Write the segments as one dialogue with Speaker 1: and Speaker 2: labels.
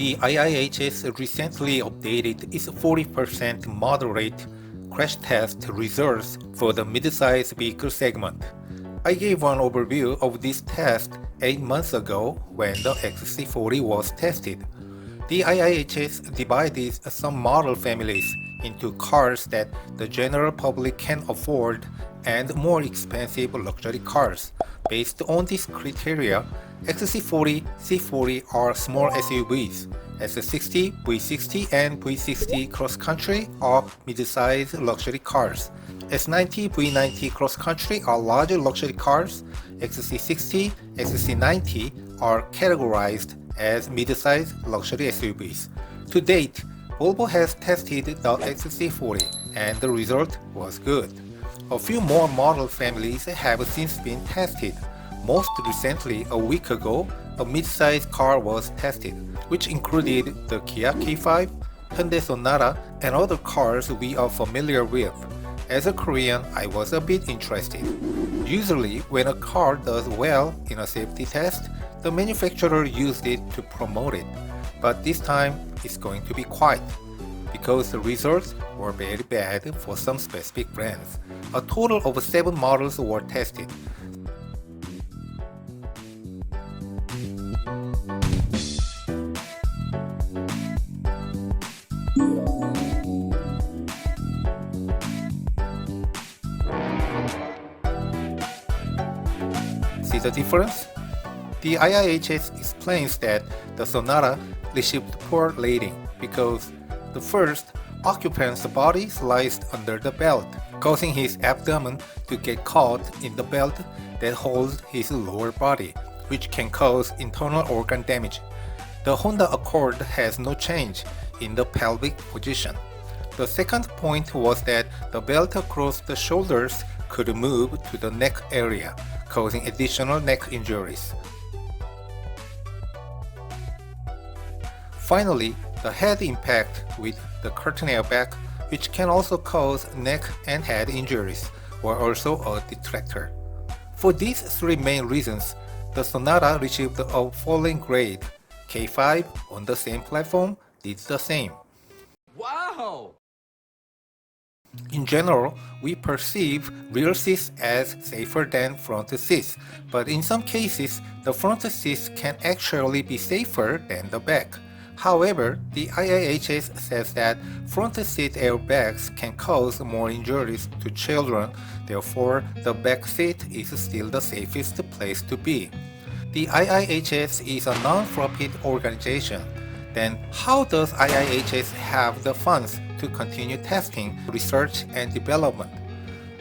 Speaker 1: The IIHS recently updated its 40% moderate crash test results for the mid-size vehicle segment. I gave one overview of this test 8 months ago when the XC40 was tested. The IIHS divided some model families into cars that the general public can afford and more expensive luxury cars. Based on this criteria, XC40, C40 are small SUVs. S60, V60, and V60 cross-country are mid-size luxury cars. S90, V90 cross-country are larger luxury cars. XC60, XC90 are categorized as mid-size luxury SUVs. To date, Volvo has tested the XC40 and the result was good. A few more model families have since been tested. Most recently, a week ago, a mid-size car was tested, which included the Kia K5, Hyundai Sonata, and other cars we are familiar with. As a Korean, I was a bit interested. Usually, when a car does well in a safety test, the manufacturer used it to promote it. But this time, it's going to be quiet, because the results were very bad for some specific brands. A total of 7 models were tested. See the difference? The IIHS explains that the Sonata received poor rating because the first occupant's body sliced under the belt, causing his abdomen to get caught in the belt that holds his lower body, which can cause internal organ damage. The Honda Accord has no change in the pelvic position. The second point was that the belt across the shoulders could move to the neck area, causing additional neck injuries. Finally, the head impact with the curtain airbag, which can also cause neck and head injuries, were also a detractor. For these 3 main reasons, the Sonata received a falling grade. K5 on the same platform did the same.
Speaker 2: Wow!
Speaker 1: In general, we perceive rear seats as safer than front seats, but in some cases, the front seats can actually be safer than the back. However, the IIHS says that front seat airbags can cause more injuries to children, therefore the back seat is still the safest place to be. The IIHS is a non-profit organization. Then how does IIHS have the funds to continue testing, research, and development?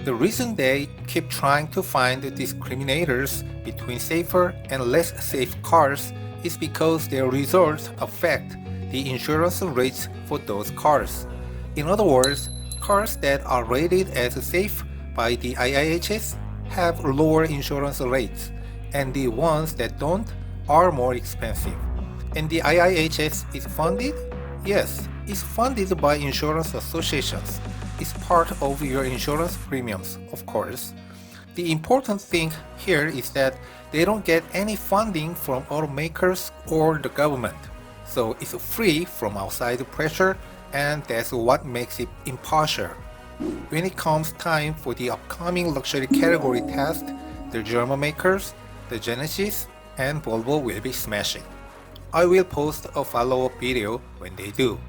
Speaker 1: The reason they keep trying to find discriminators between safer and less safe cars is because their results affect the insurance rates for those cars. In other words, cars that are rated as safe by the IIHS have lower insurance rates, and the ones that don't are more expensive. And the IIHS is funded? Yes, it's funded by insurance associations. It's part of your insurance premiums, of course. The important thing here is that they don't get any funding from automakers or the government. So it's free from outside pressure, and that's what makes it impartial. When it comes time for the upcoming luxury category test, the German makers, the Genesis, and Volvo will be smashing. I will post a follow-up video when they do.